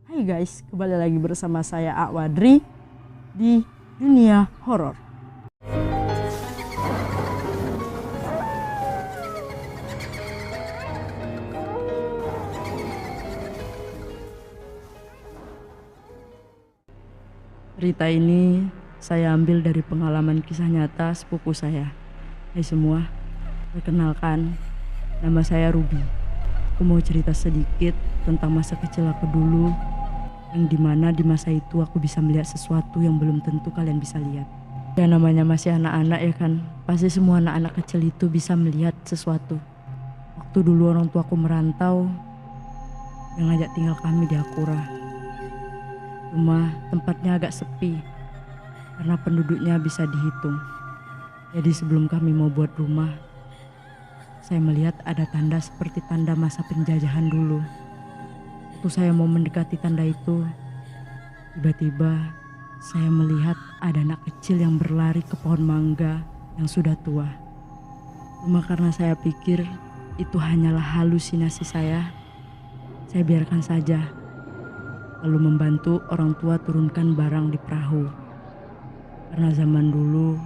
Hai guys, kembali lagi bersama saya Akwadri di dunia horor. Cerita ini saya ambil dari pengalaman kisah nyata sepupu saya. Hai semua, perkenalkan, nama saya Ruby. Aku mau cerita sedikit tentang masa kecil aku dulu, yang dimana di masa itu aku bisa melihat sesuatu yang belum tentu kalian bisa lihat. Ya namanya masih anak-anak ya kan, pasti semua anak-anak kecil itu bisa melihat sesuatu. Waktu dulu orang tuaku merantau, yang ngajak tinggal kami di Akura. Rumah tempatnya agak sepi, karena penduduknya bisa dihitung. Jadi sebelum kami mau buat rumah, saya melihat ada tanda seperti tanda masa penjajahan dulu. Waktu saya mau mendekati tanda itu, tiba-tiba saya melihat ada anak kecil yang berlari ke pohon mangga yang sudah tua. Cuma karena saya pikir itu hanyalah halusinasi saya biarkan saja. Lalu membantu orang tua turunkan barang di perahu. Karena zaman dulu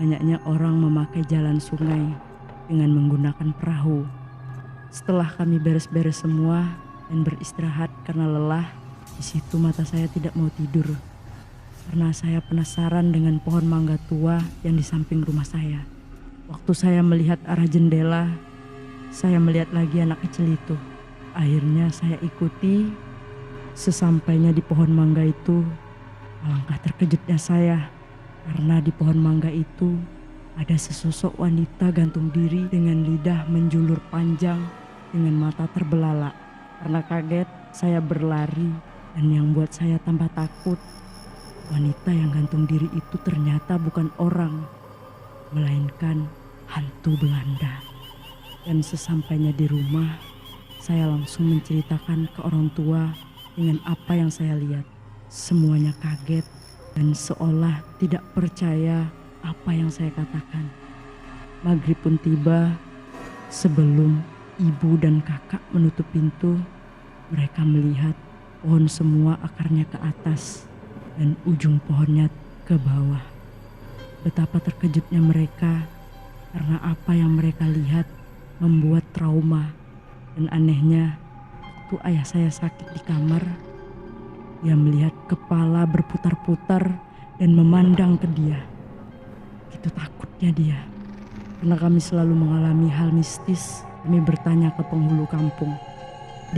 banyaknya orang memakai jalan sungai dengan menggunakan perahu. Setelah kami beres-beres semua dan beristirahat karena lelah, di situ mata saya tidak mau tidur. Karena saya penasaran dengan pohon mangga tua yang di samping rumah saya. Waktu saya melihat arah jendela, saya melihat lagi anak kecil itu. Akhirnya saya ikuti. Sesampainya di pohon mangga itu, alangkah terkejutnya saya. Karena di pohon mangga itu ada sesosok wanita gantung diri dengan lidah menjulur panjang dengan mata terbelalak. Karena kaget, saya berlari, dan yang buat saya tambah takut, wanita yang gantung diri itu ternyata bukan orang, melainkan hantu Belanda. Dan sesampainya di rumah, saya langsung menceritakan ke orang tua dengan apa yang saya lihat. Semuanya kaget dan seolah tidak percaya apa yang saya katakan. Maghrib pun tiba. Sebelum ibu dan kakak menutup pintu, mereka melihat pohon semua akarnya ke atas dan ujung pohonnya ke bawah. Betapa terkejutnya mereka karena apa yang mereka lihat membuat trauma. Dan anehnya, waktu ayah saya sakit di kamar, dia melihat kepala berputar-putar dan memandang ke dia. Begitu takutnya dia. Karena kami selalu mengalami hal mistis, kami bertanya ke penghulu kampung.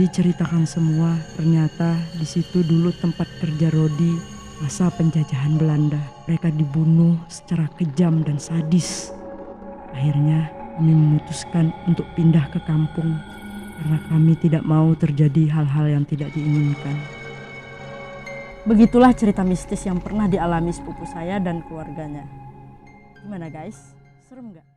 Diceritakan semua, ternyata di situ dulu tempat kerja Rodi masa penjajahan Belanda. Mereka dibunuh secara kejam dan sadis. Akhirnya kami memutuskan untuk pindah ke kampung karena kami tidak mau terjadi hal-hal yang tidak diinginkan. Begitulah cerita mistis yang pernah dialami sepupu saya dan keluarganya. Gimana guys? Serem gak?